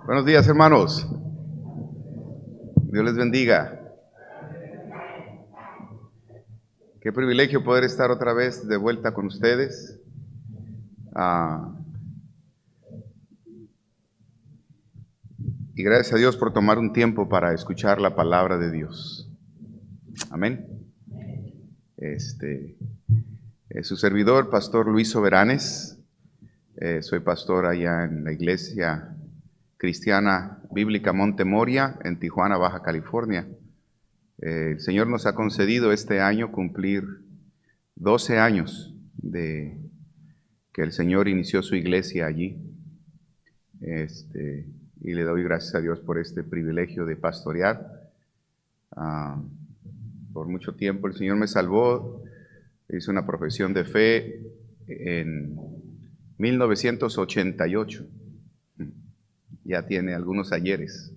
Buenos días, hermanos. Dios les bendiga. Qué privilegio poder estar otra vez de vuelta con ustedes. Y gracias a Dios por tomar un tiempo para escuchar la palabra de Dios. Amén. Su servidor, Pastor Luis Soberanes. Soy pastor allá en la Iglesia Cristiana Bíblica Monte Moria, en Tijuana, Baja California. El Señor nos ha concedido este año cumplir 12 años de que el Señor inició su iglesia allí. Y le doy gracias a Dios por este privilegio de pastorear. Por mucho tiempo el Señor me salvó. Hice una profesión de fe en 1988. Ya tiene algunos ayeres.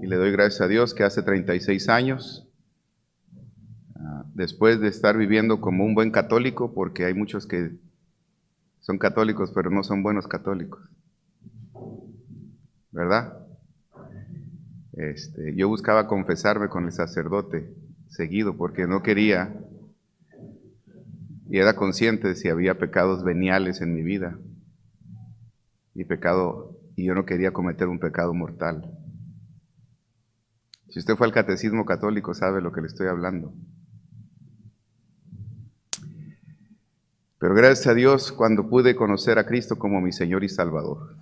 Y le doy gracias a Dios que hace 36 años, después de estar viviendo como un buen católico, porque hay muchos que son católicos pero no son buenos católicos, ¿verdad? Yo buscaba confesarme con el sacerdote seguido porque no quería y era consciente de si había pecados veniales en mi vida y yo no quería cometer un pecado mortal. Si usted fue al catecismo católico sabe lo que le estoy hablando. Pero gracias a Dios cuando pude conocer a Cristo como mi Señor y Salvador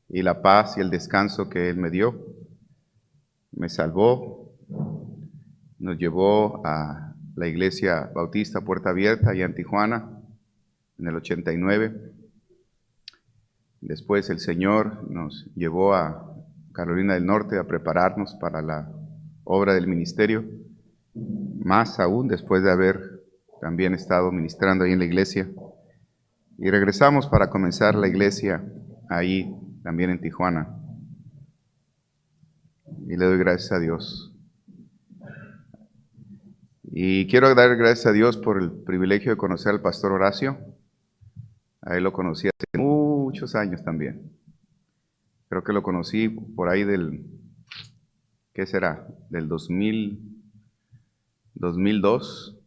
y la paz y el descanso que Él me dio, me salvó, nos llevó a la Iglesia Bautista Puerta Abierta allá en Tijuana en el 89. Después el Señor nos llevó a Carolina del Norte a prepararnos para la obra del ministerio, más aún después de haber también estado ministrando ahí en la iglesia. Y regresamos para comenzar la iglesia ahí también en Tijuana. Y le doy gracias a Dios. Y quiero dar gracias a Dios por el privilegio de conocer al pastor Horacio. A él lo conocí hace muchos años también. Creo que lo conocí por ahí ¿qué será? Del 2002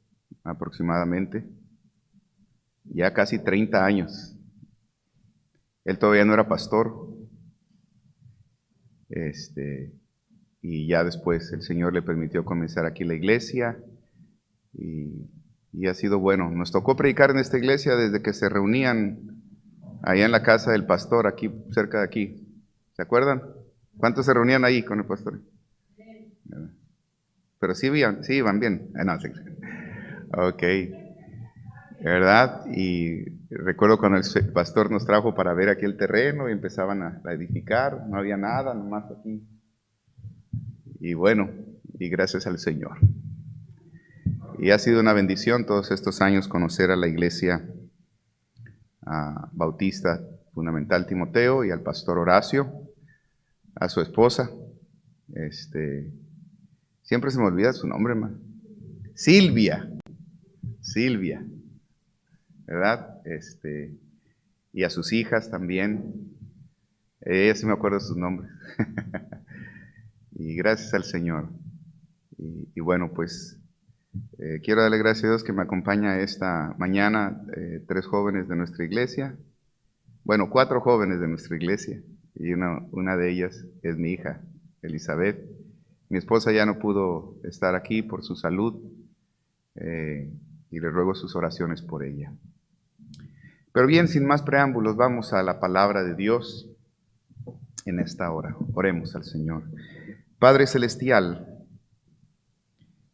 aproximadamente. Ya casi 30 años. Él todavía no era pastor. Y ya después el Señor le permitió comenzar aquí la iglesia. Y ha sido bueno. Nos tocó predicar en esta iglesia desde que se reunían allá en la casa del pastor, aquí cerca de aquí. ¿Se acuerdan? ¿Cuántos se reunían ahí con el pastor? Pero sí iban bien. No, sí. Ok. ¿Verdad? Y recuerdo cuando el pastor nos trajo para ver aquí el terreno y empezaban a edificar. No había nada, nomás aquí. Y bueno, y gracias al Señor. Y ha sido una bendición todos estos años conocer a la iglesia Bautista Fundamental Timoteo y al pastor Horacio, a su esposa. Siempre se me olvida su nombre, hermano. Silvia, ¿verdad? Y a sus hijas también. Ella sí me acuerdo de sus nombres. Y gracias al Señor. Y bueno, pues quiero darle gracias a Dios que me acompaña esta mañana 3 jóvenes de nuestra iglesia. Bueno, 4 jóvenes de nuestra iglesia. Y una de ellas es mi hija, Elizabeth. Mi esposa ya no pudo estar aquí por su salud. Y le ruego sus oraciones por ella. Pero bien, sin más preámbulos, vamos a la palabra de Dios en esta hora. Oremos al Señor. Padre Celestial,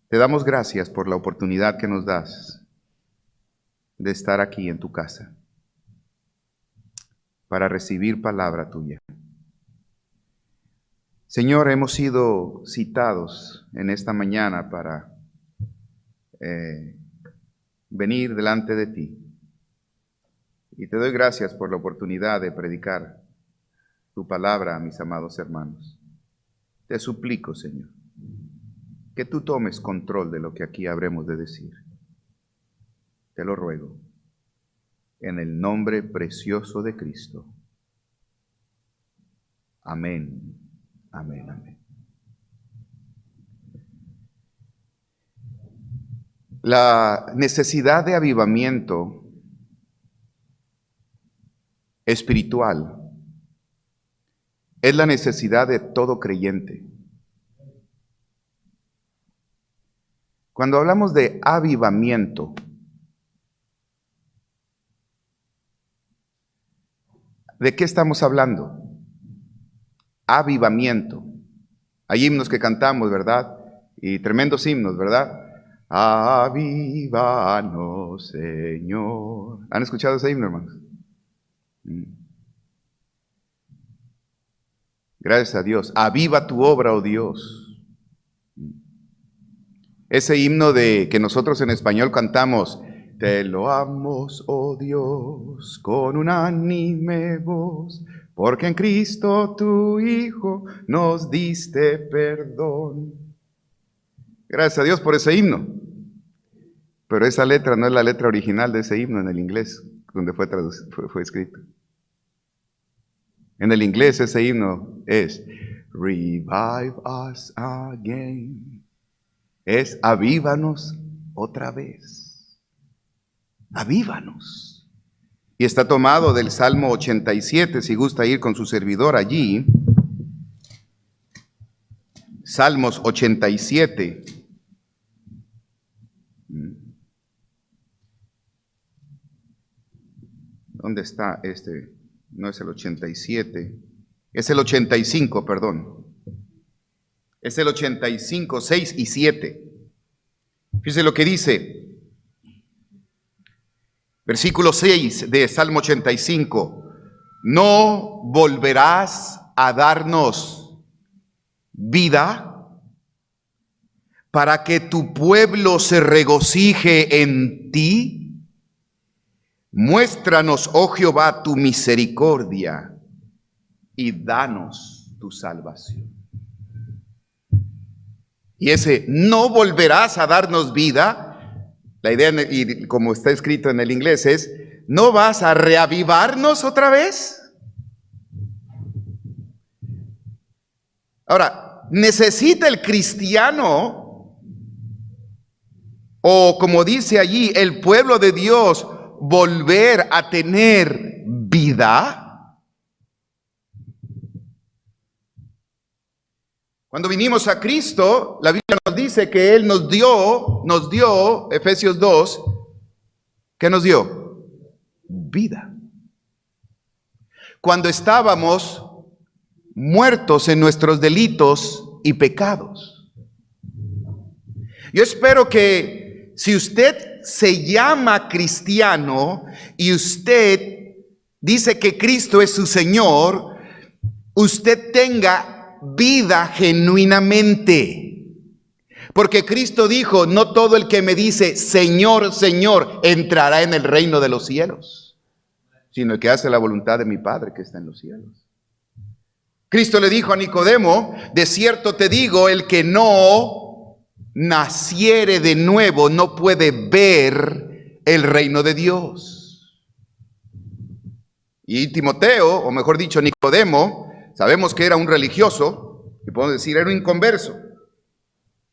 te damos gracias por la oportunidad que nos das de estar aquí en tu casa para recibir palabra tuya. Señor, hemos sido citados en esta mañana para venir delante de ti. Y te doy gracias por la oportunidad de predicar tu palabra a mis amados hermanos. Te suplico, Señor, que tú tomes control de lo que aquí habremos de decir. Te lo ruego. en el nombre precioso de Cristo. Amén, amén, amén. La necesidad de avivamiento espiritual es la necesidad de todo creyente. Cuando hablamos de avivamiento, ¿de qué estamos hablando? Avivamiento. Hay himnos que cantamos, ¿verdad? Y tremendos himnos, ¿verdad? Avívanos, Señor. ¿Han escuchado ese himno, hermanos? Gracias a Dios. Aviva tu obra, oh Dios. Ese himno que nosotros en español cantamos, te loamos, oh Dios, con unánime voz, porque en Cristo tu Hijo nos diste perdón. Gracias a Dios por ese himno. Pero esa letra no es la letra original de ese himno en el inglés, donde fue escrito. En el inglés ese himno es Revive us again. Es avívanos otra vez. Avívanos. Y está tomado del Salmo 87, si gusta ir con su servidor allí. Salmos 87. ¿Dónde está este? No es el 87. Es el 85, perdón. Es el 85, 6 y 7. Fíjese lo que dice. Versículo 6 de Salmo 85. No volverás a darnos vida para que tu pueblo se regocije en ti. Muéstranos, oh Jehová, tu misericordia y danos tu salvación. Y ese no volverás a darnos vida, la idea, y como está escrito en el inglés, es ¿no vas a reavivarnos otra vez? Ahora, necesita el cristiano, o como dice allí, el pueblo de Dios, volver a tener vida. Cuando vinimos a Cristo, la Biblia nos dice que Él nos dio, Efesios 2, ¿qué nos dio? Vida. Cuando estábamos muertos en nuestros delitos y pecados. Yo espero que si usted se llama cristiano y usted dice que Cristo es su Señor, usted tenga vida genuinamente. Porque Cristo dijo, no todo el que me dice Señor, Señor, entrará en el reino de los cielos, sino el que hace la voluntad de mi Padre que está en los cielos. Cristo le dijo a Nicodemo, de cierto te digo, el que no naciere de nuevo no puede ver el reino de Dios. Y Timoteo, o mejor dicho Nicodemo, sabemos que era un religioso, y podemos decir, era un inconverso.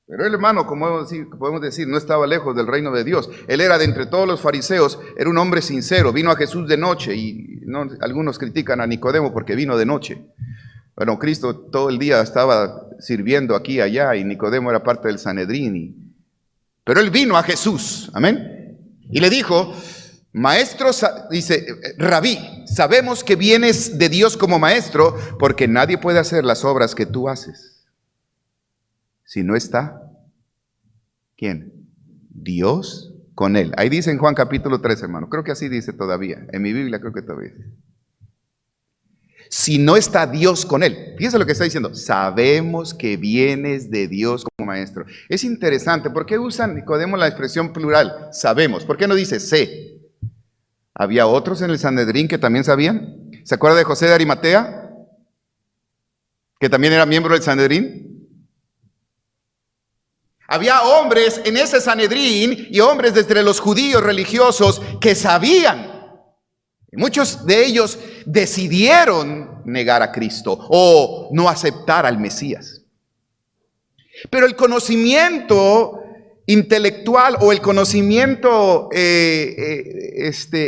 Pero el hermano, como podemos decir, no estaba lejos del reino de Dios. Él era de entre todos los fariseos, era un hombre sincero, vino a Jesús de noche, y no, algunos critican a Nicodemo porque vino de noche. Bueno, Cristo todo el día estaba sirviendo aquí y allá, y Nicodemo era parte del Sanedrín. Pero él vino a Jesús, amén, y le dijo, maestro, dice, Rabí, sabemos que vienes de Dios como maestro, porque nadie puede hacer las obras que tú haces si no está, ¿quién? Dios con él. Ahí dice en Juan capítulo 3, hermano, creo que así dice todavía, en mi Biblia creo que todavía dice. Si no está Dios con él, fíjese lo que está diciendo, sabemos que vienes de Dios como maestro. Es interesante, ¿por qué usan Nicodemo la expresión plural? Sabemos, ¿por qué no dice sé? ¿Había otros en el Sanedrín que también sabían? ¿Se acuerda de José de Arimatea? Que también era miembro del Sanedrín. Había hombres en ese Sanedrín y hombres de entre los judíos religiosos que sabían Muchos de ellos decidieron negar a Cristo o no aceptar al Mesías. Pero el conocimiento intelectual o el conocimiento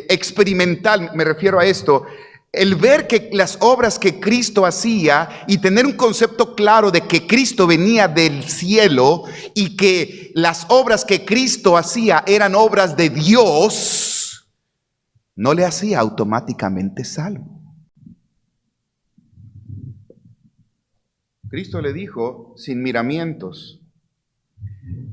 experimental, me refiero a esto, el ver que las obras que Cristo hacía y tener un concepto claro de que Cristo venía del cielo y que las obras que Cristo hacía eran obras de Dios, no le hacía automáticamente salvo. Cristo le dijo sin miramientos.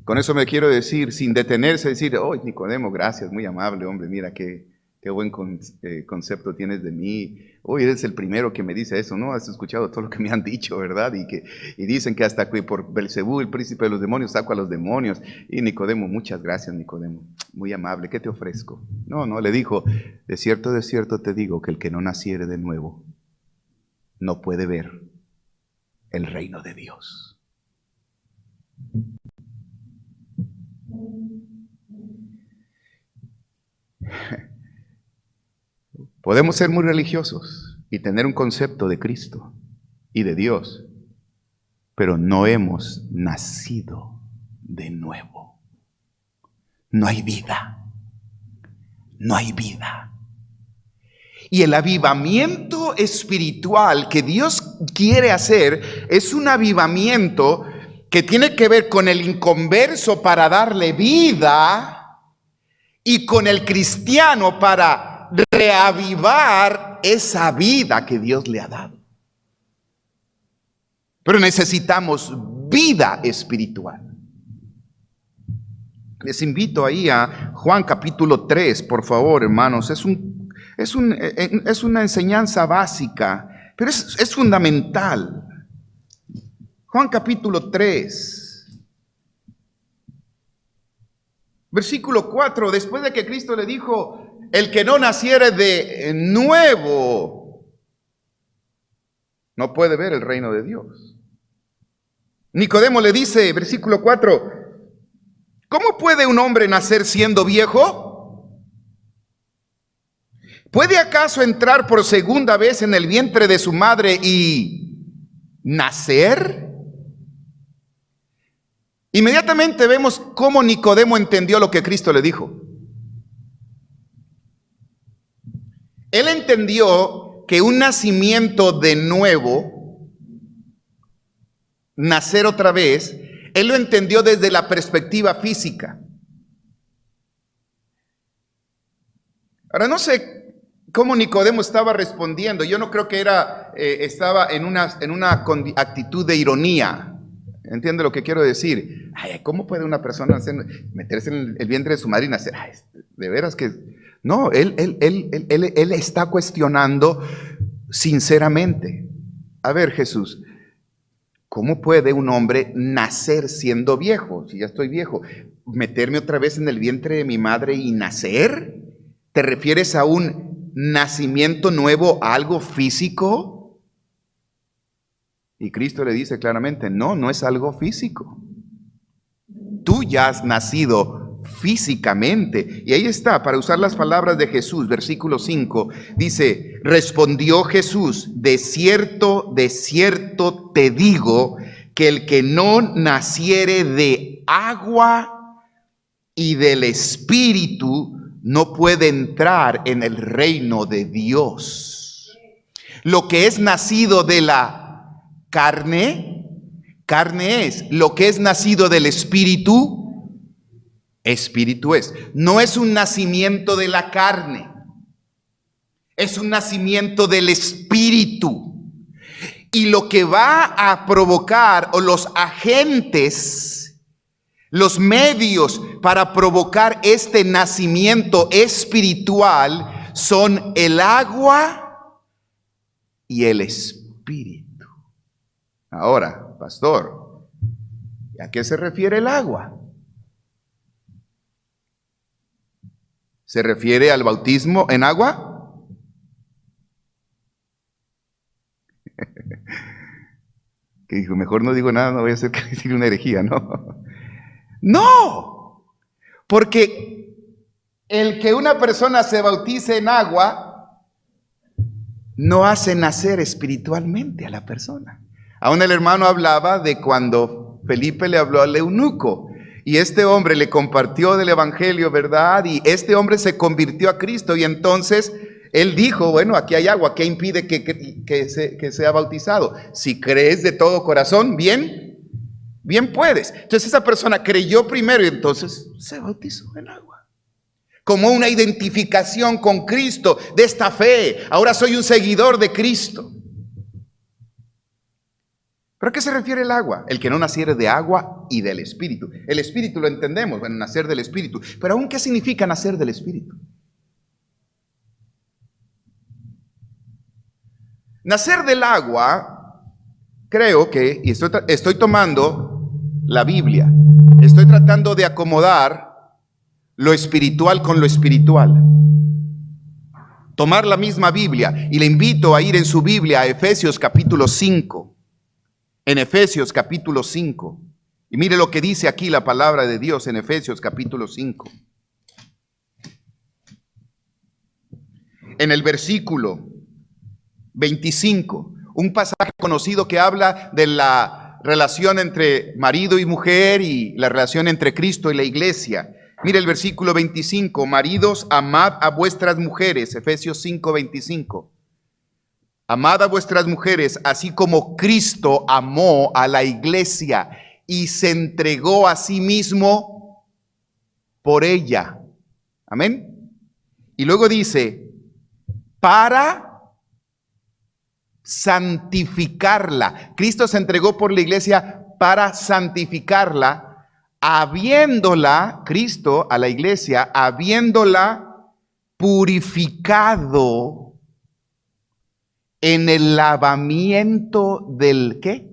Con eso me quiero decir, sin detenerse, decir, oh, Nicodemo, gracias, muy amable, hombre, mira qué buen concepto tienes de mí. Hoy eres el primero que me dice eso, ¿no? Has escuchado todo lo que me han dicho, ¿verdad? Y dicen que hasta que por Belcebú, el príncipe de los demonios, saco a los demonios. Y Nicodemo, muchas gracias, Nicodemo, muy amable, ¿qué te ofrezco? No, le dijo, de cierto te digo que el que no naciere de nuevo no puede ver el reino de Dios. Podemos ser muy religiosos y tener un concepto de Cristo y de Dios, pero no hemos nacido de nuevo. No hay vida. No hay vida. Y el avivamiento espiritual que Dios quiere hacer es un avivamiento que tiene que ver con el inconverso para darle vida y con el cristiano para reavivar esa vida que Dios le ha dado. Pero necesitamos vida espiritual. Les invito ahí a Juan capítulo 3, por favor, hermanos. Es una enseñanza básica, pero es fundamental. Juan capítulo 3, versículo 4, después de que Cristo le dijo, el que no naciere de nuevo no puede ver el reino de Dios. Nicodemo le dice, versículo 4, ¿cómo puede un hombre nacer siendo viejo? ¿Puede acaso entrar por segunda vez en el vientre de su madre y nacer? Inmediatamente vemos cómo Nicodemo entendió lo que Cristo le dijo. Él entendió que un nacimiento de nuevo, nacer otra vez, él lo entendió desde la perspectiva física. Ahora no sé cómo Nicodemo estaba respondiendo. Yo no creo que estaba en una actitud de ironía. ¿Entiende lo que quiero decir? Ay, ¿cómo puede una persona meterse en el vientre de su madre y nacer? Ay, de veras que... No, él está cuestionando sinceramente. A ver, Jesús, ¿cómo puede un hombre nacer siendo viejo? Si ya estoy viejo, ¿meterme otra vez en el vientre de mi madre y nacer? ¿Te refieres a un nacimiento nuevo, a algo físico? Y Cristo le dice claramente, no es algo físico. Tú ya has nacido físicamente. Y ahí está, para usar las palabras de Jesús, versículo 5, dice, respondió Jesús, de cierto te digo, que el que no naciere de agua y del Espíritu, no puede entrar en el reino de Dios. Lo que es nacido de la carne es. Lo que es nacido del Espíritu, Espíritu es. No es un nacimiento de la carne, es un nacimiento del Espíritu. Y lo que va a provocar, o los agentes, los medios para provocar este nacimiento espiritual, son el agua y el Espíritu. Ahora, pastor, ¿a qué se refiere el agua? ¿Se refiere al bautismo en agua? Que dijo, mejor no digo nada, no voy a hacer que decir una herejía, ¿no? No, porque el que una persona se bautice en agua no hace nacer espiritualmente a la persona. Aún el hermano hablaba de cuando Felipe le habló al eunuco y este hombre le compartió del evangelio, ¿verdad? Y este hombre se convirtió a Cristo y entonces él dijo, bueno, aquí hay agua, ¿qué impide que sea bautizado? Si crees de todo corazón, bien puedes. Entonces esa persona creyó primero y entonces se bautizó en agua. Como una identificación con Cristo de esta fe. Ahora soy un seguidor de Cristo. ¿Pero a qué se refiere el agua? El que no naciere de agua y del Espíritu. El Espíritu lo entendemos, bueno, nacer del Espíritu. Pero aún, ¿qué significa nacer del Espíritu? Nacer del agua, creo que, y estoy tomando la Biblia, estoy tratando de acomodar lo espiritual con lo espiritual. Tomar la misma Biblia, y le invito a ir en su Biblia a Efesios capítulo 5. En Efesios capítulo 5. Y mire lo que dice aquí la palabra de Dios en Efesios capítulo 5. En el versículo 25, un pasaje conocido que habla de la relación entre marido y mujer y la relación entre Cristo y la iglesia. Mire el versículo 25, maridos, amad a vuestras mujeres, Efesios 5, 25. Amad a vuestras mujeres, así como Cristo amó a la iglesia y se entregó a sí mismo por ella. Amén. Y luego dice, para santificarla. Cristo se entregó por la iglesia para santificarla, habiéndola, Cristo a la iglesia, habiéndola purificado en el lavamiento del ¿qué?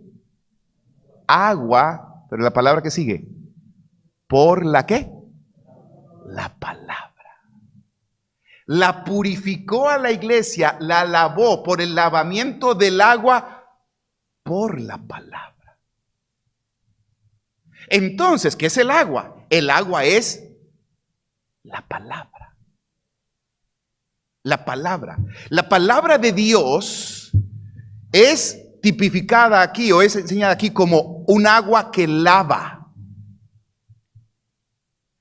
Agua, pero la palabra que sigue, ¿por la qué? La palabra. La purificó a la iglesia, la lavó por el lavamiento del agua, por la palabra. Entonces, ¿qué es el agua? El agua es la palabra. La palabra. La palabra de Dios es tipificada aquí o es enseñada aquí como un agua que lava.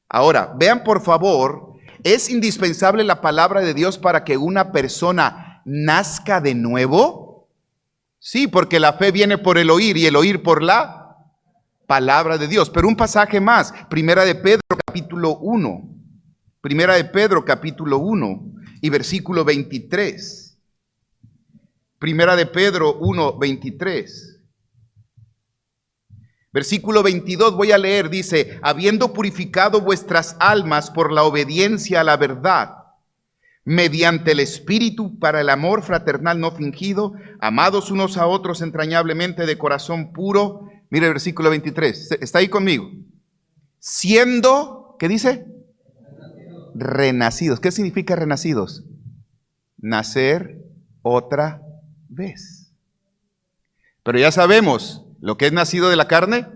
Ahora, vean por favor, ¿es indispensable la palabra de Dios para que una persona nazca de nuevo? Sí, porque la fe viene por el oír y el oír por la palabra de Dios. Pero un pasaje más, Primera de Pedro capítulo 1. Primera de Pedro capítulo 1 y versículo 23. Primera de Pedro 1, 23. Versículo 22 voy a leer, dice, habiendo purificado vuestras almas por la obediencia a la verdad, mediante el Espíritu para el amor fraternal no fingido, amados unos a otros entrañablemente de corazón puro. Mire el versículo 23, ¿está ahí conmigo? Siendo, ¿qué dice? Renacidos. ¿Qué significa renacidos? Nacer otra vez. Pero ya sabemos, lo que es nacido de la carne,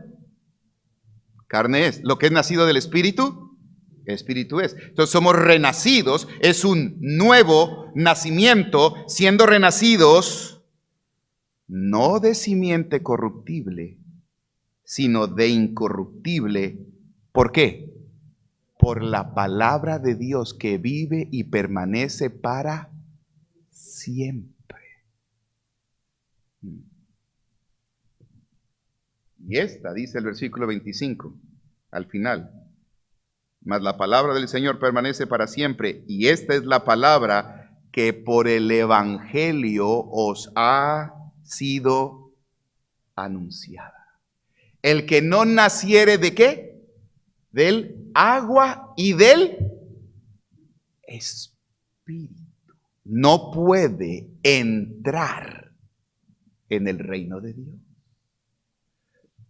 carne es. Lo que es nacido del Espíritu, Espíritu es. Entonces somos renacidos, es un nuevo nacimiento, siendo renacidos no de simiente corruptible, sino de incorruptible. ¿Por qué? Por la palabra de Dios que vive y permanece para siempre. Y esta, dice el versículo 25, al final, mas la palabra del Señor permanece para siempre, y esta es la palabra que por el Evangelio os ha sido anunciada. El que no naciere ¿de qué? Del agua y del Espíritu no puede entrar en el reino de Dios.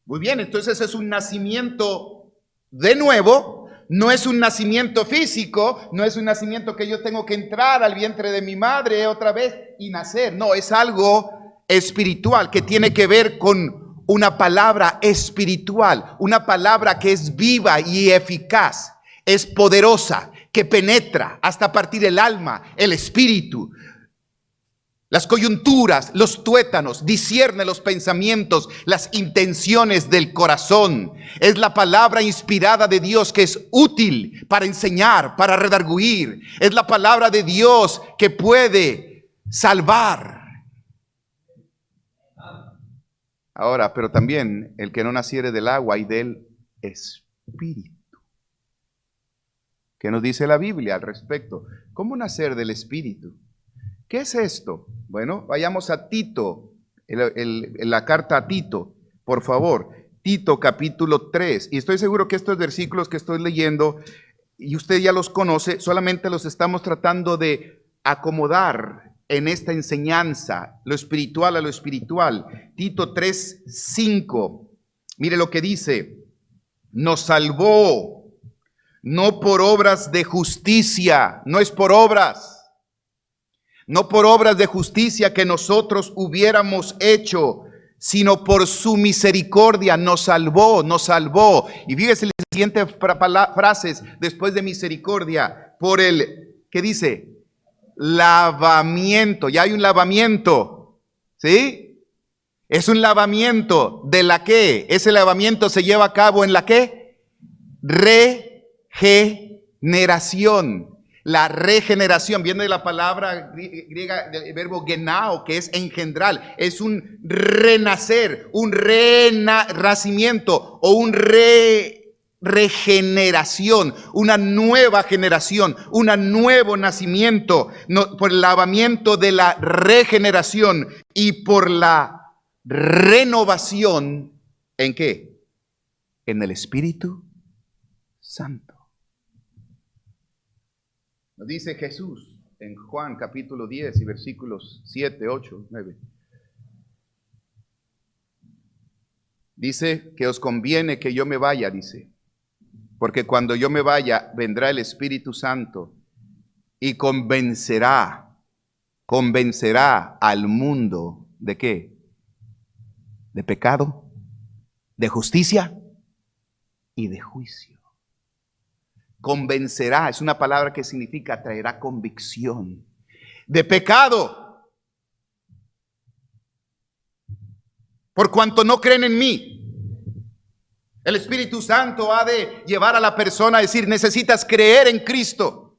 Muy bien, entonces es un nacimiento de nuevo, no es un nacimiento físico, no es un nacimiento que yo tengo que entrar al vientre de mi madre otra vez y nacer. No, es algo espiritual que tiene que ver con una palabra espiritual, una palabra que es viva y eficaz, es poderosa, que penetra hasta partir el alma, el espíritu. las coyunturas, los tuétanos, discierne los pensamientos, las intenciones del corazón. Es la palabra inspirada de Dios que es útil para enseñar, para redarguir. Es la palabra de Dios que puede salvar. Ahora, pero también el que no naciere del agua y del Espíritu. ¿Qué nos dice la Biblia al respecto? ¿Cómo nacer del Espíritu? ¿Qué es esto? Bueno, vayamos a Tito, la carta a Tito, por favor. Tito capítulo 3. Y estoy seguro que estos versículos que estoy leyendo, y usted ya los conoce, solamente los estamos tratando de acomodar en esta enseñanza, lo espiritual a lo espiritual. Tito 3, 5. Mire lo que dice. Nos salvó, no por obras de justicia, no es por obras. No por obras de justicia que nosotros hubiéramos hecho, sino por su misericordia nos salvó, nos salvó. Y fíjese las siguientes frases después de misericordia, por el, ¿qué dice? Lavamiento. Ya hay un lavamiento, ¿sí? Es un lavamiento de la que, ese lavamiento se lleva a cabo en la que, regeneración. La regeneración viene de la palabra griega del verbo genao, que es engendrar, es un renacer, un renacimiento o un regeneración, una nueva generación, un nuevo nacimiento, por el lavamiento de la regeneración y por la renovación, ¿en qué? En el Espíritu Santo. Nos dice Jesús en Juan capítulo 10 y versículos 7, 8, 9. Dice que os conviene que yo me vaya, dice, porque cuando yo me vaya vendrá el Espíritu Santo y convencerá al mundo ¿de qué? De pecado, de justicia y de juicio. Convencerá, es una palabra que significa traerá convicción de pecado, por cuanto no creen en mí. El Espíritu Santo ha de llevar a la persona a decir, necesitas creer en Cristo.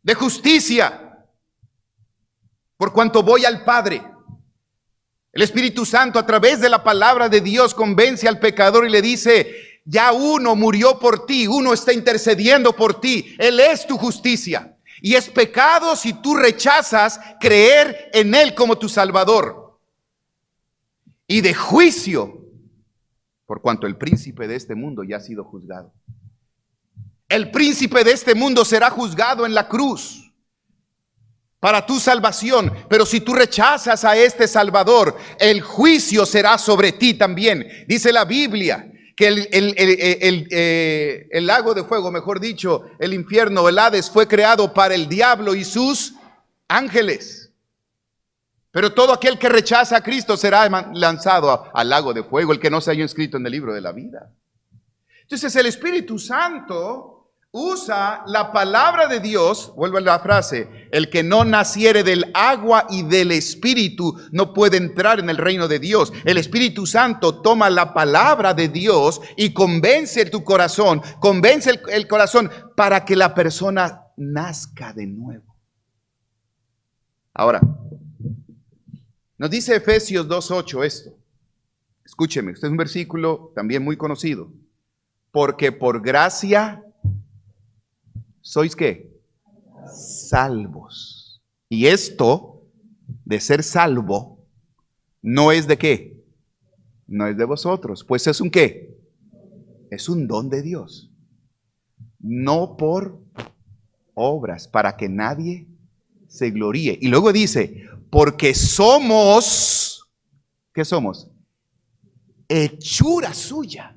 De justicia, por cuanto voy al Padre. El Espíritu Santo a través de la palabra de Dios convence al pecador y le dice, ya uno murió por ti, uno está intercediendo por ti, Él es tu justicia. Y es pecado si tú rechazas creer en Él como tu Salvador. Y de juicio, por cuanto el príncipe de este mundo ya ha sido juzgado. El príncipe de este mundo será juzgado en la cruz para tu salvación, pero si tú rechazas a este Salvador, el juicio será sobre ti también. Dice la Biblia que el lago de fuego, mejor dicho, el infierno, el Hades, fue creado para el diablo y sus ángeles. Pero todo aquel que rechaza a Cristo será lanzado al lago de fuego, el que no se haya inscrito en el libro de la vida. Entonces el Espíritu Santo usa la palabra de Dios, vuelvo a la frase, el que no naciere del agua y del Espíritu no puede entrar en el reino de Dios. El Espíritu Santo toma la palabra de Dios y convence tu corazón, convence el corazón para que la persona nazca de nuevo. Ahora, nos dice Efesios 2:8 esto. Escúcheme, este es un versículo también muy conocido. Porque por gracia sois ¿qué? Salvos. Y esto de ser salvo no es de qué, no es de vosotros, pues es un ¿qué? Es un don de Dios, no por obras, para que nadie se gloríe. Y luego dice, porque somos, ¿qué somos? Hechura suya.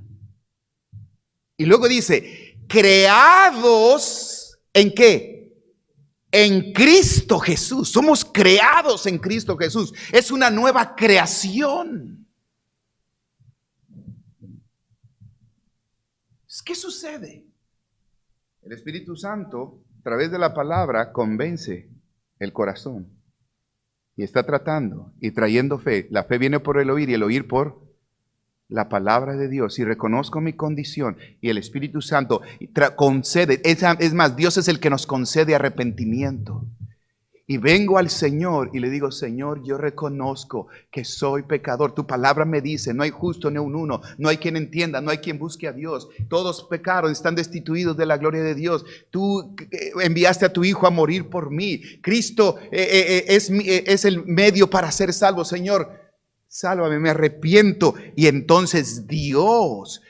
Y luego dice, creados ¿en qué? En Cristo Jesús. Somos creados en Cristo Jesús. Es una nueva creación. ¿Qué sucede? El Espíritu Santo, a través de la palabra, convence el corazón. Y está tratando y trayendo fe. La fe viene por el oír y el oír por la palabra de Dios. Y reconozco mi condición y el Espíritu Santo concede. Es más, Dios es el que nos concede arrepentimiento. Y vengo al Señor y le digo: Señor, yo reconozco que soy pecador. Tu palabra me dice: no hay justo ni un uno, no hay quien entienda, no hay quien busque a Dios. Todos pecaron, están destituidos de la gloria de Dios. Tú enviaste a tu Hijo a morir por mí. Cristo es el medio para ser salvo. Señor, sálvame, me arrepiento. Y entonces Dios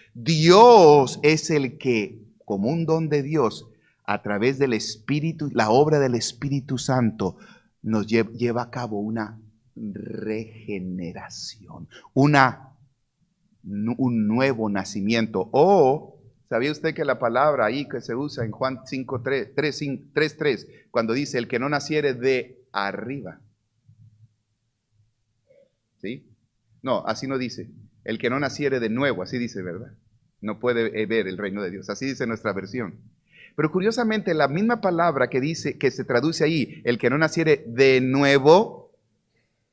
es el que, como un don de Dios, a través del Espíritu, la obra del Espíritu Santo, nos lleva a cabo una regeneración, un nuevo nacimiento. O, ¿sabía usted que la palabra ahí que se usa en Juan 3:3, cuando dice: el que no naciere de arriba? ¿Sí? No, así no dice. El que no naciere de nuevo, así dice, ¿verdad? No puede ver el reino de Dios. Así dice nuestra versión. Pero curiosamente, la misma palabra que dice, que se traduce ahí, el que no naciere de nuevo,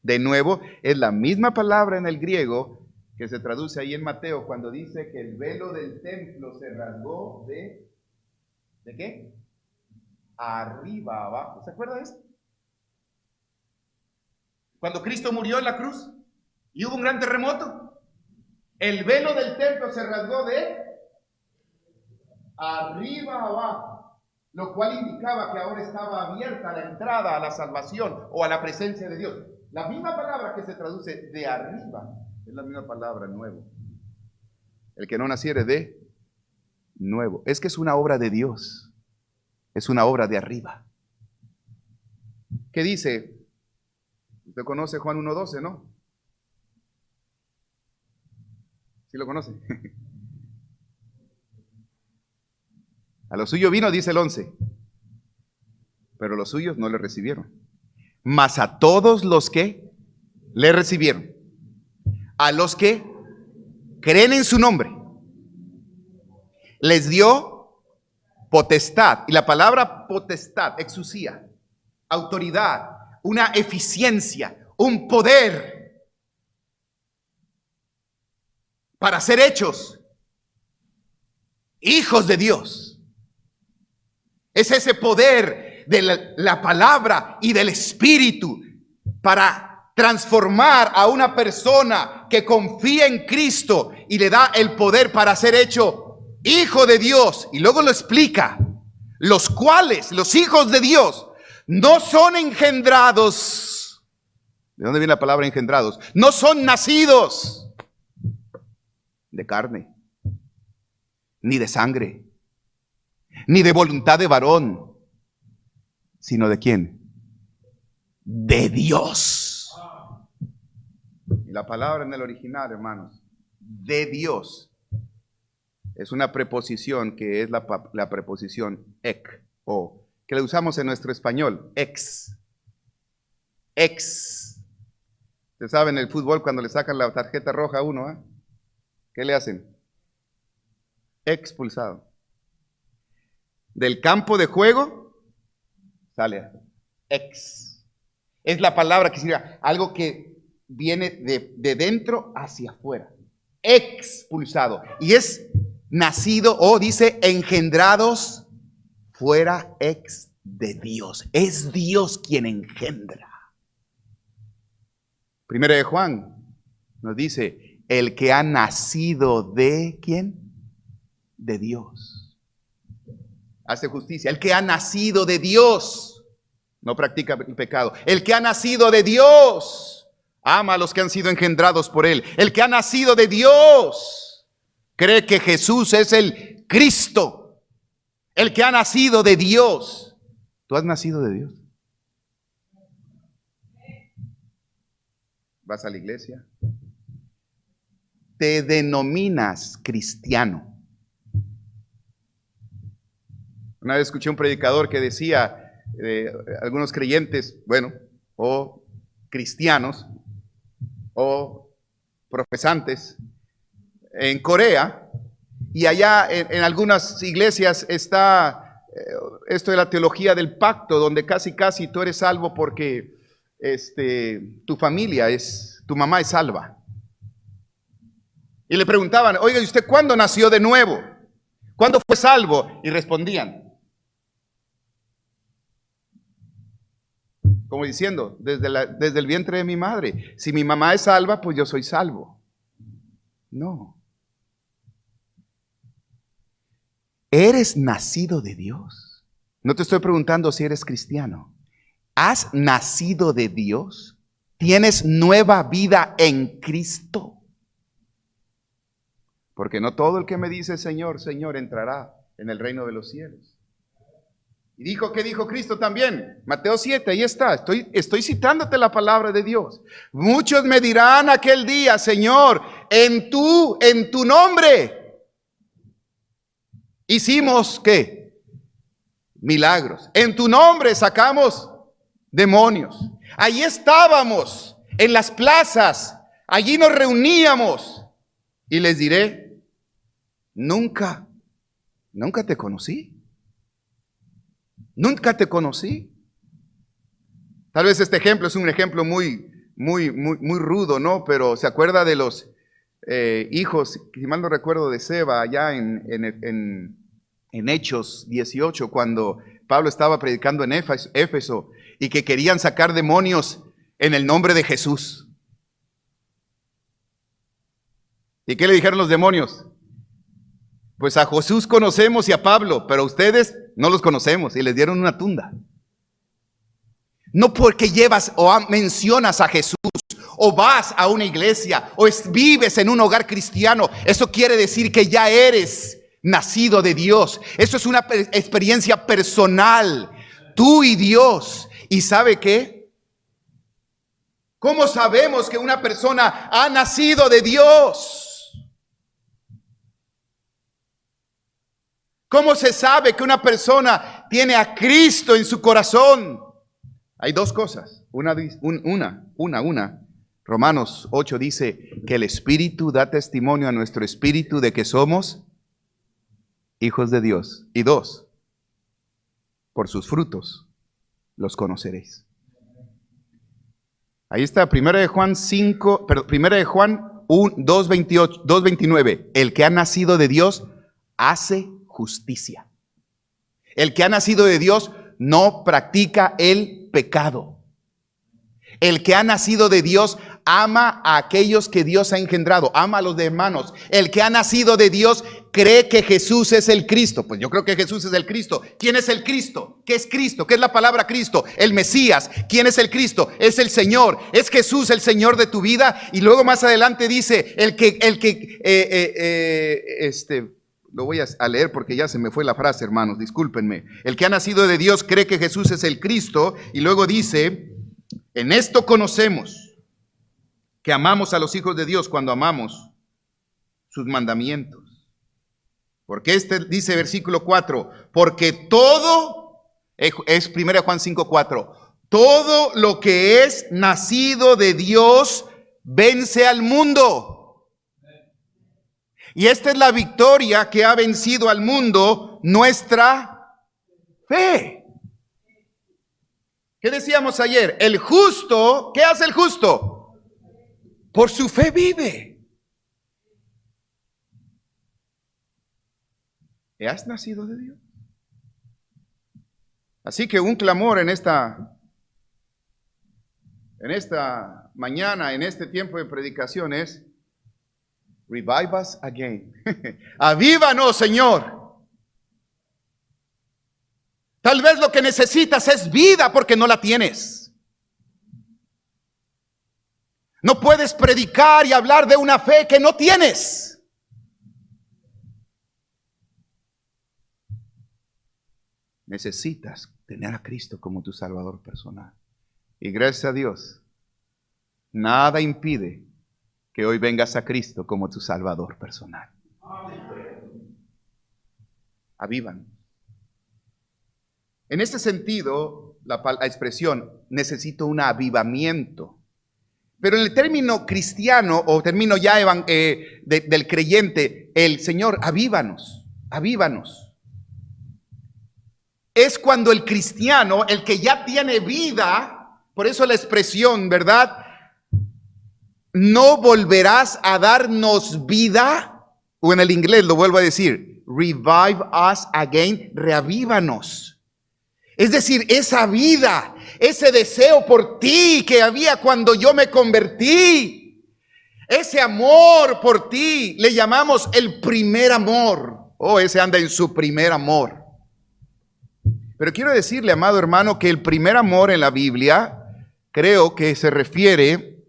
es la misma palabra en el griego que se traduce ahí en Mateo cuando dice que el velo del templo se rasgó ¿de qué? Arriba a abajo. ¿Se acuerda de eso? Cuando Cristo murió en la cruz y hubo un gran terremoto, el velo del templo se rasgó de arriba a abajo, lo cual indicaba que ahora estaba abierta la entrada a la salvación o a la presencia de Dios. La misma palabra que se traduce de arriba es la misma palabra nuevo. El que no naciere de nuevo. Es que es una obra de Dios. Es una obra de arriba. ¿Qué dice? Usted conoce Juan 1:12, ¿no? ¿Sí lo conoce? A lo suyo vino, dice el 11, pero los suyos no le recibieron. Mas a todos los que le recibieron, a los que creen en su nombre, les dio potestad. Y la palabra potestad, exusía, autoridad, una eficiencia, un poder para ser hechos hijos de Dios. Es ese poder de la palabra y del Espíritu para transformar a una persona que confía en Cristo y le da el poder para ser hecho hijo de Dios. Y luego lo explica: los cuales, los hijos de Dios, no son engendrados. ¿De dónde viene la palabra engendrados? No son nacidos de carne, ni de sangre, ni de voluntad de varón, sino ¿de quién? De Dios. Y la palabra en el original, hermanos, de Dios, es una preposición que es la preposición ek, o que le usamos en nuestro español, ex. Ustedes saben, en el fútbol, cuando le sacan la tarjeta roja a uno, ¿qué le hacen? Expulsado. Del campo de juego sale ex. Es la palabra que significa algo que viene de dentro hacia afuera. Expulsado. Y es nacido, o dice engendrados fuera ex de Dios. Es Dios quien engendra. Primera de Juan nos dice: el que ha nacido de ¿quién? De Dios. Hace justicia. El que ha nacido de Dios no practica el pecado. El que ha nacido de Dios ama a los que han sido engendrados por Él. El que ha nacido de Dios cree que Jesús es el Cristo. El que ha nacido de Dios. ¿Tú has nacido de Dios? ¿Vas a la iglesia? Te denominas cristiano. Una vez escuché un predicador que decía, algunos creyentes, bueno, o cristianos, o profesantes, en Corea, y allá en algunas iglesias está esto de la teología del pacto, donde casi tú eres salvo porque tu familia tu mamá es salva. Y le preguntaban, oiga, ¿y usted cuándo nació de nuevo? ¿Cuándo fue salvo? Y respondían, como diciendo, desde el vientre de mi madre. Si mi mamá es salva, pues yo soy salvo. No. ¿Eres nacido de Dios? No te estoy preguntando si eres cristiano. ¿Has nacido de Dios? ¿Tienes nueva vida en Cristo? Porque no todo el que me dice Señor, Señor entrará en el reino de los cielos. Y ¿qué dijo Cristo también? Mateo 7, ahí está. Estoy citándote la palabra de Dios. Muchos me dirán aquel día, Señor, en tu nombre hicimos, ¿qué? Milagros. En tu nombre sacamos demonios. Allí estábamos, en las plazas. Allí nos reuníamos. Y les diré, nunca te conocí. Nunca te conocí. Tal vez este ejemplo es un ejemplo muy rudo, ¿no? Pero se acuerda de los hijos, si mal no recuerdo, de Seba, allá en Hechos 18, cuando Pablo estaba predicando en Éfeso y que querían sacar demonios en el nombre de Jesús. ¿Y qué le dijeron los demonios? Pues a Jesús conocemos y a Pablo, pero a ustedes no los conocemos, y les dieron una tunda. No porque llevas o mencionas a Jesús, o vas a una iglesia, o vives en un hogar cristiano, eso quiere decir que ya eres nacido de Dios. Eso es una experiencia personal, tú y Dios. ¿Y sabe qué? ¿Cómo sabemos que una persona ha nacido de Dios? ¿Cómo se sabe que una persona tiene a Cristo en su corazón? Hay dos cosas. Una. Romanos 8 dice que el Espíritu da testimonio a nuestro espíritu de que somos hijos de Dios. Y dos, por sus frutos los conoceréis. Ahí está, 1 de Juan 2:29. El que ha nacido de Dios hace justicia. El que ha nacido de Dios no practica el pecado. El que ha nacido de Dios ama a aquellos que Dios ha engendrado, ama a los hermanos. El que ha nacido de Dios cree que Jesús es el Cristo. Pues yo creo que Jesús es el Cristo. ¿Quién es el Cristo? ¿Qué es Cristo? ¿Qué es la palabra Cristo? El Mesías. ¿Quién es el Cristo? Es el Señor. ¿Es Jesús el Señor de tu vida? Y luego más adelante dice, lo voy a leer porque ya se me fue la frase, hermanos, discúlpenme. El que ha nacido de Dios cree que Jesús es el Cristo. Y luego dice, en esto conocemos que amamos a los hijos de Dios cuando amamos sus mandamientos. Porque dice versículo 4, porque todo, es 1 Juan 5:4, todo lo que es nacido de Dios vence al mundo. Y esta es la victoria que ha vencido al mundo, nuestra fe. ¿Qué decíamos ayer? El justo, ¿qué hace el justo? Por su fe vive. ¿Has nacido de Dios? Así que un clamor en esta mañana, en este tiempo de predicación es: revive us again. Avívanos, Señor. Tal vez lo que necesitas es vida porque no la tienes. No puedes predicar y hablar de una fe que no tienes. Necesitas tener a Cristo como tu Salvador personal. Y gracias a Dios, nada impide que hoy vengas a Cristo como tu Salvador personal. Avívanos. En este sentido, la expresión necesito un avivamiento. Pero en el término cristiano o término ya del creyente, el Señor, avívanos, avívanos. Es cuando el cristiano, el que ya tiene vida, Por eso la expresión, ¿verdad? No volverás a darnos vida, o en el inglés lo vuelvo a decir, revive us again, reavívanos. Es decir, esa vida, ese deseo por ti que había cuando yo me convertí, ese amor por ti, le llamamos el primer amor. Oh, ese anda en su primer amor. Pero quiero decirle, amado hermano, que el primer amor en la Biblia, creo que se refiere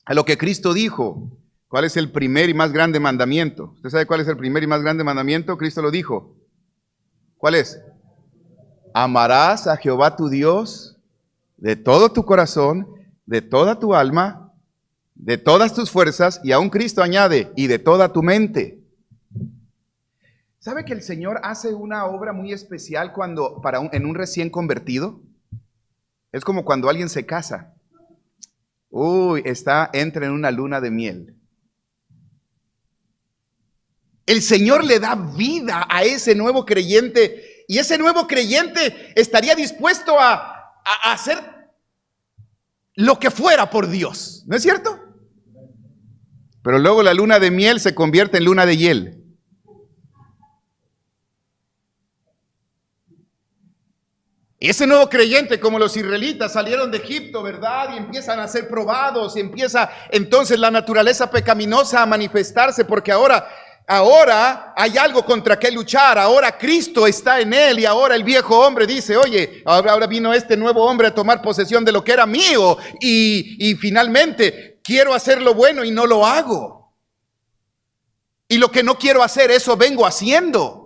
a lo que Cristo dijo. ¿Cuál es el primer y más grande mandamiento? ¿Usted sabe cuál es el primer y más grande mandamiento? Cristo lo dijo. ¿Cuál es? Amarás a Jehová tu Dios de todo tu corazón, de toda tu alma, de todas tus fuerzas, y aún Cristo añade, y de toda tu mente. ¿Sabe que el Señor hace una obra muy especial en un recién convertido? Es como cuando alguien se casa. Entra en una luna de miel. El Señor le da vida a ese nuevo creyente, y ese nuevo creyente estaría dispuesto a hacer lo que fuera por Dios, ¿no es cierto? Pero luego la luna de miel se convierte en luna de hiel. Y ese nuevo creyente, como los israelitas salieron de Egipto, ¿verdad? Y empiezan a ser probados, y empieza entonces la naturaleza pecaminosa a manifestarse, porque ahora hay algo contra qué luchar. Ahora Cristo está en él, y ahora el viejo hombre dice, oye, ahora vino este nuevo hombre a tomar posesión de lo que era mío, y finalmente quiero hacer lo bueno y no lo hago. Y lo que no quiero hacer, eso vengo haciendo.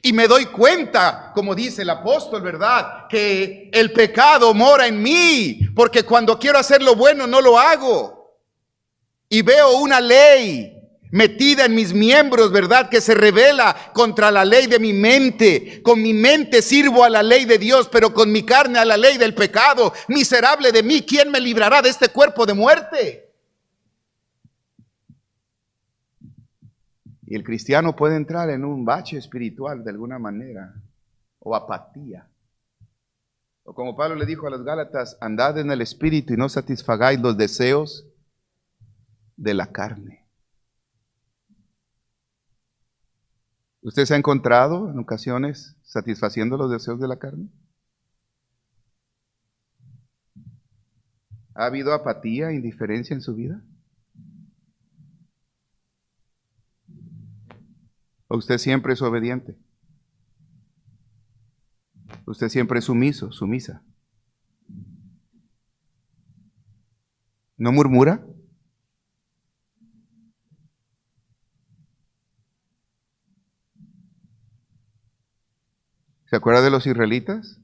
Y me doy cuenta, como dice el apóstol, ¿verdad?, que el pecado mora en mí, porque cuando quiero hacer lo bueno no lo hago. Y veo una ley metida en mis miembros, ¿verdad?, que se revela contra la ley de mi mente. Con mi mente sirvo a la ley de Dios, pero con mi carne a la ley del pecado. Miserable de mí, ¿quién me librará de este cuerpo de muerte? Y el cristiano puede entrar en un bache espiritual de alguna manera, o apatía. O como Pablo le dijo a los Gálatas, andad en el espíritu y no satisfagáis los deseos de la carne. ¿Usted se ha encontrado en ocasiones satisfaciendo los deseos de la carne? ¿Ha habido apatía, indiferencia en su vida? ¿O usted siempre es obediente? ¿Usted siempre es sumiso, sumisa? ¿No murmura? ¿Se acuerda de los israelitas?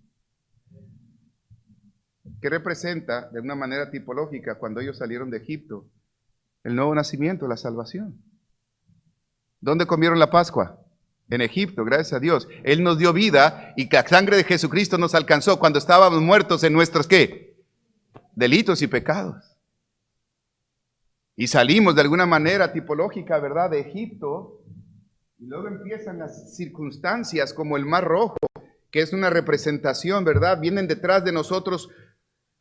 ¿Qué representa de una manera tipológica cuando ellos salieron de Egipto? El nuevo nacimiento, la salvación. ¿Dónde comieron la Pascua? En Egipto, gracias a Dios. Él nos dio vida y la sangre de Jesucristo nos alcanzó cuando estábamos muertos en nuestros, ¿qué? Delitos y pecados. Y salimos de alguna manera tipológica, ¿verdad?, de Egipto. Y luego empiezan las circunstancias como el Mar Rojo, que es una representación, ¿verdad? Vienen detrás de nosotros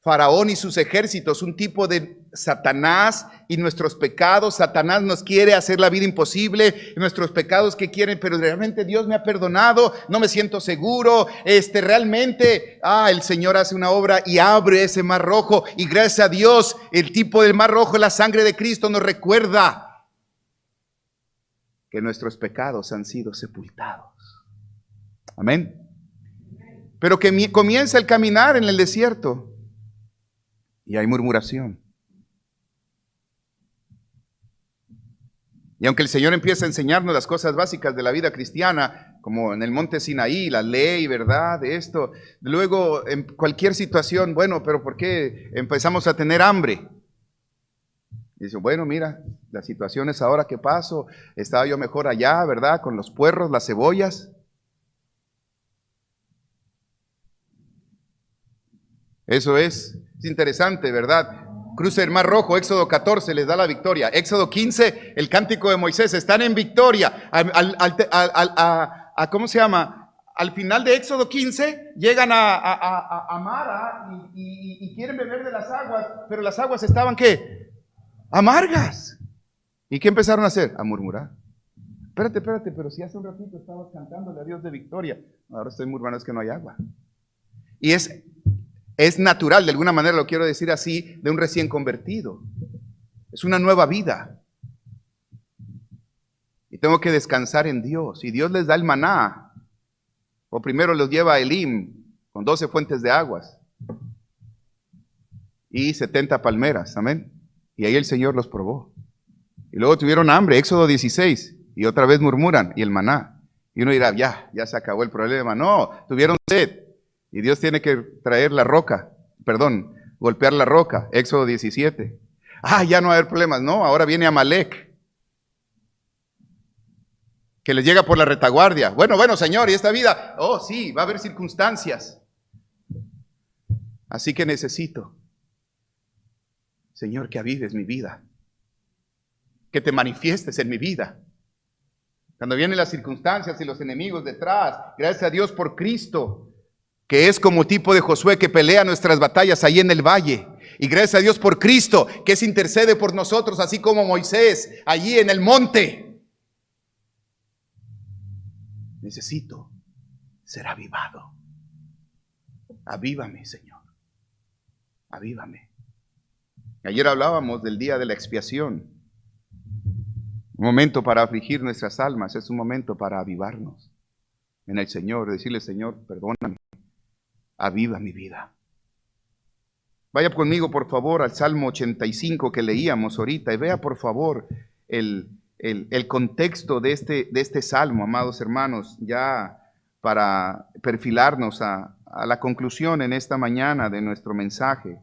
Faraón y sus ejércitos, un tipo de Satanás y nuestros pecados. Satanás nos quiere hacer la vida imposible, nuestros pecados que quieren, pero realmente Dios me ha perdonado, no me siento seguro, realmente, el Señor hace una obra y abre ese Mar Rojo, y gracias a Dios, el tipo del Mar Rojo, la sangre de Cristo nos recuerda que nuestros pecados han sido sepultados. Amén. Pero que comienza el caminar en el desierto. Y hay murmuración. Y aunque el Señor empieza a enseñarnos las cosas básicas de la vida cristiana, como en el monte Sinaí, la ley, ¿verdad?, esto, luego en cualquier situación, bueno, pero ¿por qué empezamos a tener hambre? Dice, bueno, mira, la situación es ahora que paso, estaba yo mejor allá, ¿verdad?, con los puerros, las cebollas. Eso es interesante, ¿verdad? Cruza el Mar Rojo, Éxodo 14 les da la victoria. Éxodo 15, el cántico de Moisés, están en victoria. ¿Cómo se llama? al final de Éxodo 15, llegan a Mara y quieren beber de las aguas, pero las aguas estaban, ¿qué? Amargas. ¿Y qué empezaron a hacer? A murmurar. Espérate, pero si hace un ratito estabas cantándole a Dios de victoria, ahora estoy murmurando, es que no hay agua. Y es natural, de alguna manera lo quiero decir así, de un recién convertido. Es una nueva vida. Y tengo que descansar en Dios. Y Dios les da el maná. O primero los lleva a Elim, con 12 fuentes de aguas. Y 70 palmeras, amén. Y ahí el Señor los probó. Y luego tuvieron hambre, Éxodo 16. Y otra vez murmuran, y el maná. Y uno dirá, ya se acabó el problema. No, tuvieron sed. Y Dios tiene que traer la roca, golpear la roca, Éxodo 17. Ya no va a haber problemas. No, ahora viene Amalek, que les llega por la retaguardia. Bueno, Señor, ¿y esta vida? Oh, sí, va a haber circunstancias. Así que necesito, Señor, que avives mi vida, que te manifiestes en mi vida. Cuando vienen las circunstancias y los enemigos detrás, gracias a Dios por Cristo, que es como tipo de Josué que pelea nuestras batallas ahí en el valle. Y gracias a Dios por Cristo, que es intercede por nosotros, así como Moisés allí en el monte. Necesito ser avivado. Avívame, Señor. Avívame. Ayer hablábamos del día de la expiación. Un momento para afligir nuestras almas, es un momento para avivarnos en el Señor, decirle, Señor, perdóname, aviva mi vida. Vaya conmigo, por favor, al Salmo 85 que leíamos ahorita y vea, por favor, el contexto de este salmo, amados hermanos, ya para perfilarnos a la conclusión en esta mañana de nuestro mensaje.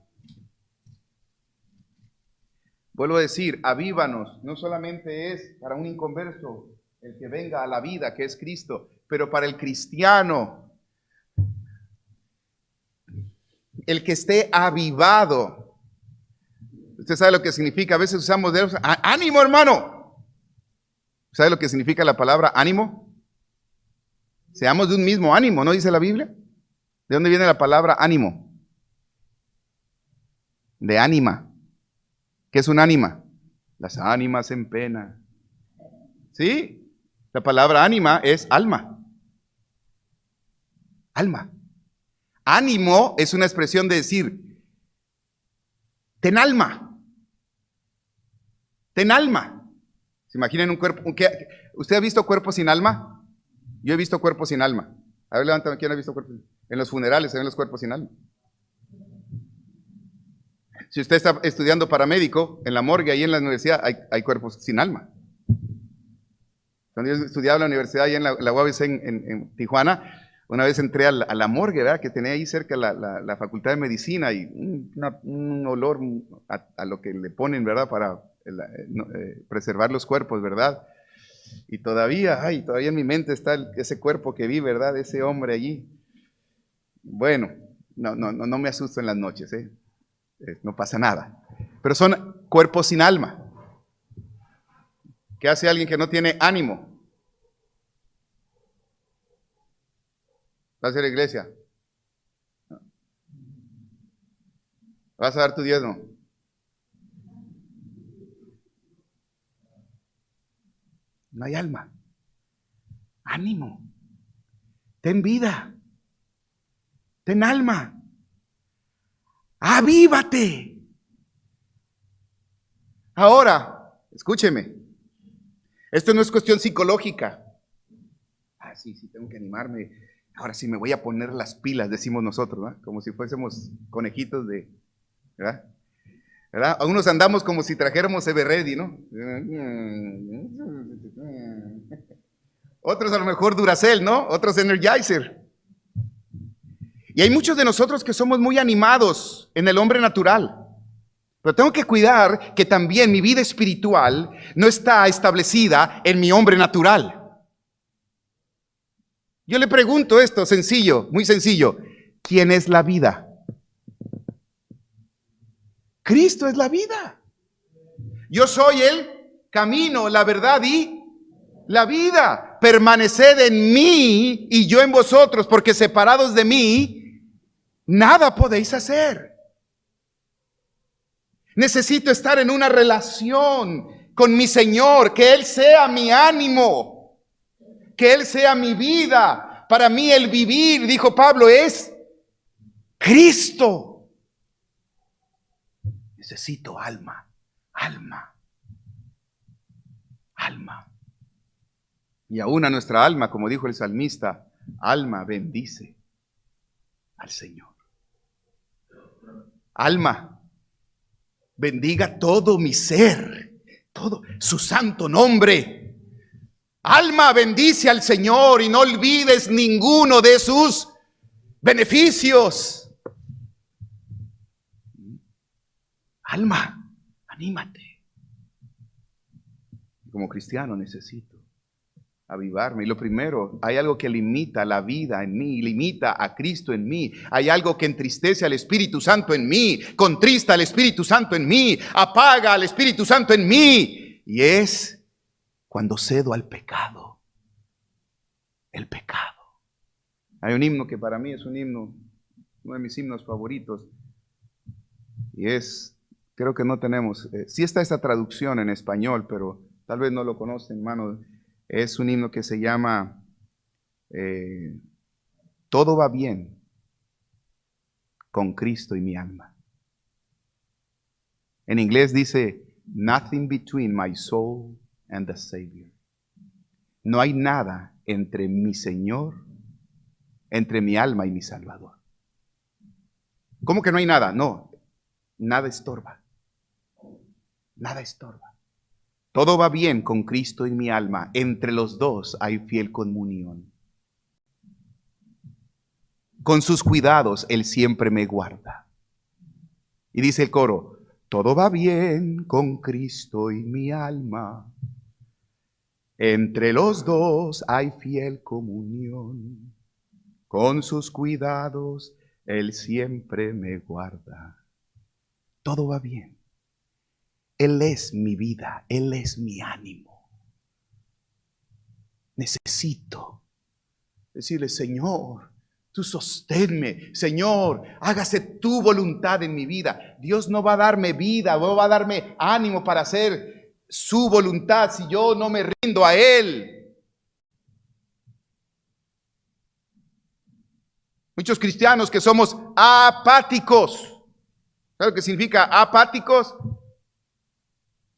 Vuelvo a decir, avívanos, no solamente es para un inconverso el que venga a la vida, que es Cristo, pero para el cristiano, el que esté avivado. Usted sabe lo que significa, a veces usamos de ánimo, hermano. ¿Sabe lo que significa la palabra ánimo? Seamos de un mismo ánimo, ¿no dice la Biblia? ¿De dónde viene la palabra ánimo? De ánima. ¿Qué es un ánima? Las ánimas en pena. ¿Sí? La palabra ánima es alma. Alma. Ánimo es una expresión de decir, ten alma. Ten alma. ¿Se imaginan un cuerpo? ¿Usted ha visto cuerpo sin alma? Yo he visto cuerpo sin alma. A ver, levántame, ¿quién ha visto cuerpo? En los funerales se ven los cuerpos sin alma. Si usted está estudiando paramédico, en la morgue, ahí en la universidad, hay cuerpos sin alma. Cuando yo estudiaba en la universidad, ahí en la UABC en Tijuana, una vez entré a la morgue, ¿verdad? Que tenía ahí cerca la Facultad de Medicina y un olor a lo que le ponen, ¿verdad? Para preservar los cuerpos, ¿verdad? Y todavía en mi mente está ese cuerpo que vi, ¿verdad? Ese hombre allí. Bueno, no me asusto en las noches, ¿eh? No pasa nada. Pero son cuerpos sin alma. ¿Qué hace alguien que no tiene ánimo? ¿Vas a ir a la iglesia? ¿Vas a dar tu diezmo? No hay alma. Ánimo. Ten vida. Ten alma. ¡Avívate! Ahora, escúcheme. Esto no es cuestión psicológica. Sí, tengo que animarme. Ahora sí me voy a poner las pilas, decimos nosotros, ¿verdad? Como si fuésemos conejitos ¿verdad? Algunos andamos como si trajéramos Everready, ¿no? Otros a lo mejor Duracell, ¿no? Otros Energizer. Y hay muchos de nosotros que somos muy animados en el hombre natural. Pero tengo que cuidar que también mi vida espiritual no está establecida en mi hombre natural. Yo le pregunto esto, sencillo, muy sencillo. ¿Quién es la vida? Cristo es la vida. Yo soy el camino, la verdad y la vida. permaneced en mí y yo en vosotros, porque separados de mí, nada podéis hacer. Necesito estar en una relación con mi Señor, que Él sea mi ánimo, que Él sea mi vida. Para mí el vivir, dijo Pablo, es Cristo. Necesito alma. Y aún a nuestra alma, como dijo el salmista, alma bendice al Señor. Alma, bendiga todo mi ser, todo su santo nombre. Alma, bendice al Señor y no olvides ninguno de sus beneficios. Alma, anímate. Como cristiano necesito avivarme. Y lo primero, hay algo que limita la vida en mí, limita a Cristo en mí. Hay algo que entristece al Espíritu Santo en mí, contrista al Espíritu Santo en mí, apaga al Espíritu Santo en mí. Y es cuando cedo al pecado. El pecado. Hay un himno que para mí es un himno, uno de mis himnos favoritos. Y es, creo que no tenemos, sí está esta traducción en español, pero tal vez no lo conocen, hermano. Es un himno que se llama Todo va bien con Cristo y mi alma. En inglés dice, Nothing between my soul and the Savior. No hay nada entre mi Señor, entre mi alma y mi Salvador. ¿Cómo que no hay nada? No, nada estorba. Nada estorba. Todo va bien con Cristo y mi alma. Entre los dos hay fiel comunión. Con sus cuidados Él siempre me guarda. Y dice el coro, todo va bien con Cristo y mi alma. Entre los dos hay fiel comunión. Con sus cuidados Él siempre me guarda. Todo va bien. Él es mi vida, Él es mi ánimo. Necesito decirle, Señor, tú sosténme, Señor, hágase tu voluntad en mi vida. Dios no va a darme vida, no va a darme ánimo para hacer su voluntad si yo no me rindo a Él. Muchos cristianos que somos apáticos. ¿Sabe lo que significa apáticos?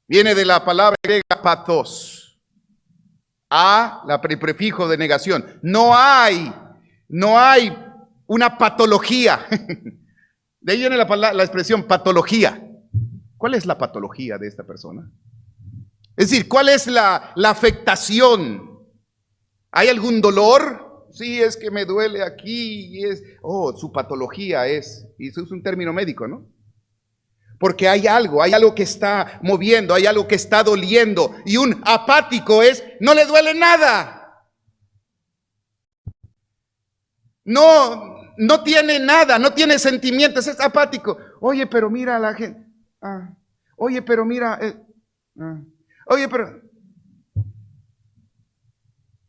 Viene de la palabra griega pathos. El prefijo de negación. No hay una patología. De ahí viene la expresión patología. ¿Cuál es la patología de esta persona? Es decir, ¿cuál es la afectación? ¿Hay algún dolor? Sí, es que me duele aquí. Su patología es, y eso es un término médico, ¿no? Porque hay algo que está moviendo, hay algo que está doliendo. Y un apático no le duele nada. No tiene nada, no tiene sentimientos, es apático. Oye, pero mira a la gente. Oye, pero mira. Oye, pero.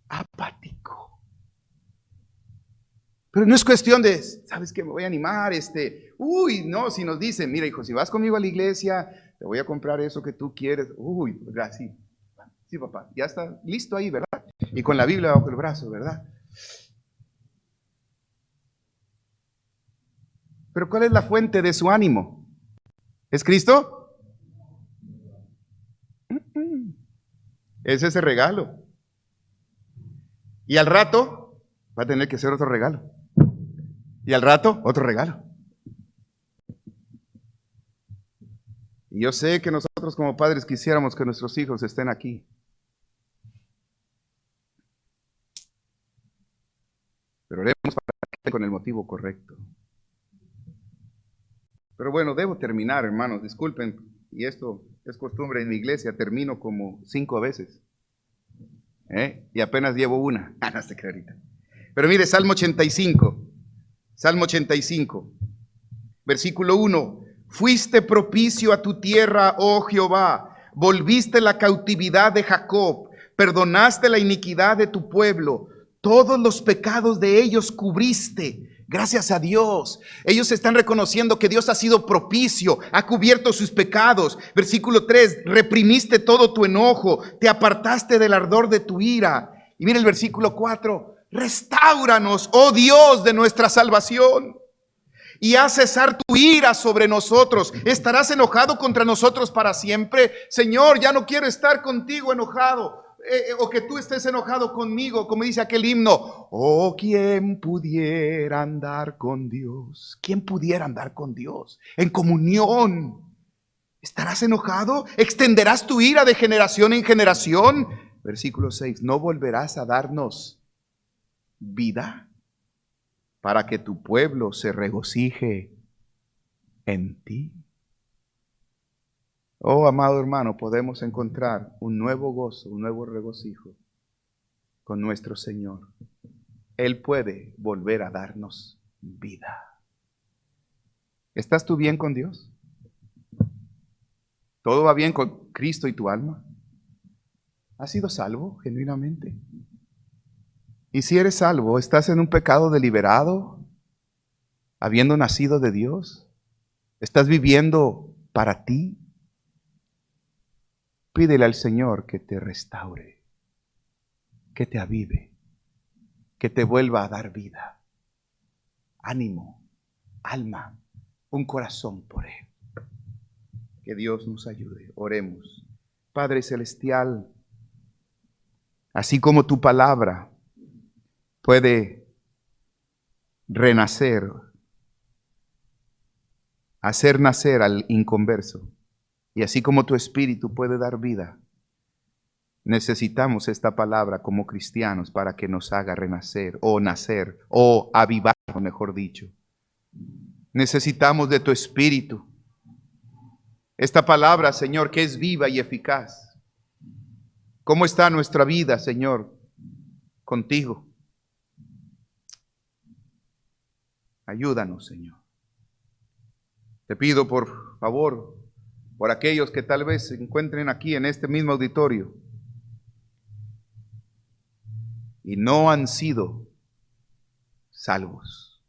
Apático. Pero no es cuestión de, ¿sabes qué? Me voy a animar, no, si nos dicen, mira hijo, si vas conmigo a la iglesia, te voy a comprar eso que tú quieres. Sí papá, ya está listo ahí, ¿verdad? Y con la Biblia bajo el brazo, ¿verdad? Pero ¿cuál es la fuente de su ánimo? ¿Es Cristo? Es ese regalo. Y al rato va a tener que ser otro regalo. Y al rato, otro regalo. Y yo sé que nosotros como padres quisiéramos que nuestros hijos estén aquí. Pero haremos para que estén con el motivo correcto. Pero bueno, debo terminar, hermanos, disculpen. Y esto es costumbre en mi iglesia, termino como 5 veces. Y apenas llevo una. No se cree ahorita. Pero mire, Salmo 85. Salmo 85, versículo 1. Fuiste propicio a tu tierra, oh Jehová, volviste la cautividad de Jacob, Perdonaste la iniquidad de tu pueblo. Todos los pecados de ellos cubriste. Gracias a Dios. Ellos están reconociendo que Dios ha sido propicio, ha cubierto sus pecados. Versículo 3, reprimiste todo tu enojo, te apartaste del ardor de tu ira. Y mira el versículo 4, restáuranos, oh Dios de nuestra salvación, y haz cesar tu ira sobre nosotros. ¿Estarás enojado contra nosotros para siempre? Señor, ya no quiero estar contigo enojado. O que tú estés enojado conmigo, como dice aquel himno. Oh, ¿quién pudiera andar con Dios? ¿Quién pudiera andar con Dios en comunión? ¿Estarás enojado? ¿Extenderás tu ira de generación en generación? Versículo 6, ¿no volverás a darnos vida para que tu pueblo se regocije en ti? Oh, amado hermano, podemos encontrar un nuevo gozo, un nuevo regocijo con nuestro Señor. Él puede volver a darnos vida. ¿Estás tú bien con Dios? ¿Todo va bien con Cristo y tu alma? ¿Has sido salvo genuinamente? Y si eres salvo, ¿estás en un pecado deliberado, habiendo nacido de Dios? ¿Estás viviendo para ti? Pídele al Señor que te restaure, que te avive, que te vuelva a dar vida, ánimo, alma, un corazón por Él. Que Dios nos ayude. Oremos. Padre Celestial, así como tu palabra puede renacer, hacer nacer al inconverso, y así como tu Espíritu puede dar vida, necesitamos esta palabra como cristianos para que nos haga renacer o nacer o avivar, mejor dicho. Necesitamos de tu Espíritu. Esta palabra, Señor, que es viva y eficaz. ¿Cómo está nuestra vida, Señor, contigo? Ayúdanos, Señor. Te pido, por favor, por aquellos que tal vez se encuentren aquí en este mismo auditorio y no han sido salvos,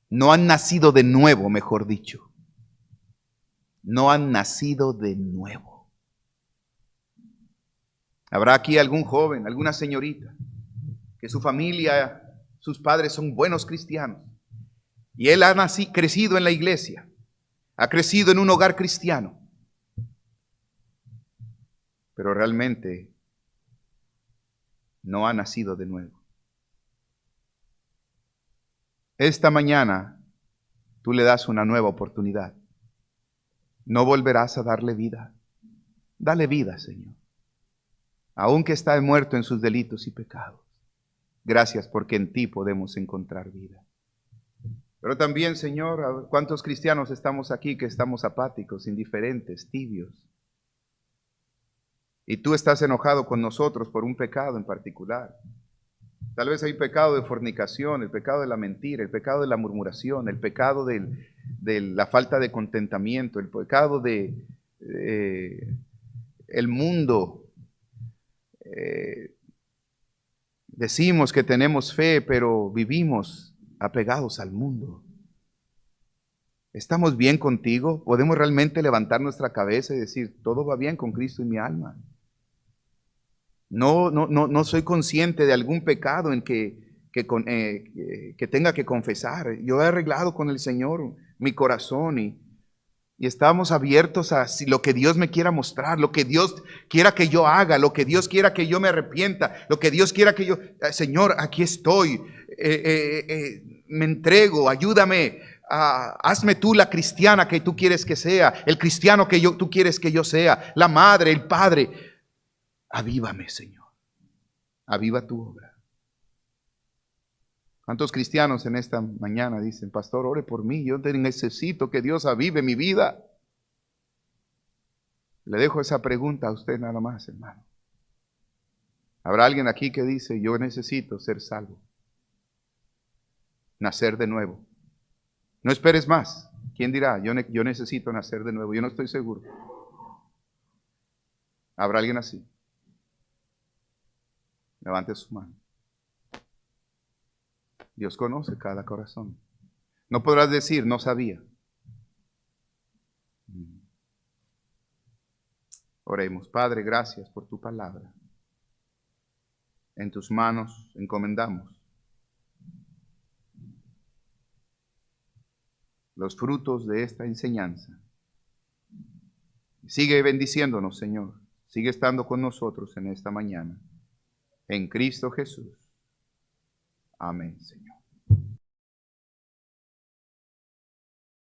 no han nacido de nuevo, mejor dicho. No han nacido de nuevo. Habrá aquí algún joven, alguna señorita, que su familia, sus padres son buenos cristianos, y él ha crecido en la iglesia, ha crecido en un hogar cristiano, pero realmente no ha nacido de nuevo. Esta mañana tú le das una nueva oportunidad. No volverás a darle vida. Dale vida, Señor, aunque está muerto en sus delitos y pecados. Gracias porque en ti podemos encontrar vida. Pero también, Señor, ¿cuántos cristianos estamos aquí que estamos apáticos, indiferentes, tibios? Y tú estás enojado con nosotros por un pecado en particular. Tal vez hay pecado de fornicación, el pecado de la mentira, el pecado de la murmuración, el pecado de la falta de contentamiento, el pecado de el mundo. Decimos que tenemos fe, pero vivimos apegados al mundo. ¿Estamos bien contigo? ¿Podemos realmente levantar nuestra cabeza y decir, todo va bien con Cristo y mi alma? No soy consciente de algún pecado en que tenga que confesar. Yo he arreglado con el Señor mi corazón y estamos abiertos a lo que Dios me quiera mostrar, lo que Dios quiera que yo haga, lo que Dios quiera que yo me arrepienta, lo que Dios quiera que yo... Señor, aquí estoy, me entrego, ayúdame, hazme tú la cristiana que tú quieres que sea, el cristiano que tú quieres que yo sea, la madre, el padre. Avívame, Señor, aviva tu obra. ¿Cuántos cristianos en esta mañana dicen, pastor, ore por mí, yo necesito que Dios avive mi vida? Le dejo esa pregunta a usted nada más, hermano. ¿Habrá alguien aquí que dice, yo necesito ser salvo, nacer de nuevo? No esperes más. ¿Quién dirá, yo necesito nacer de nuevo? Yo no estoy seguro. ¿Habrá alguien así? Levante su mano. Dios conoce cada corazón. No podrás decir, no sabía. Oremos. Padre, gracias por tu palabra. En tus manos encomendamos los frutos de esta enseñanza. Sigue bendiciéndonos, Señor. Sigue estando con nosotros en esta mañana. En Cristo Jesús. Amén, Señor.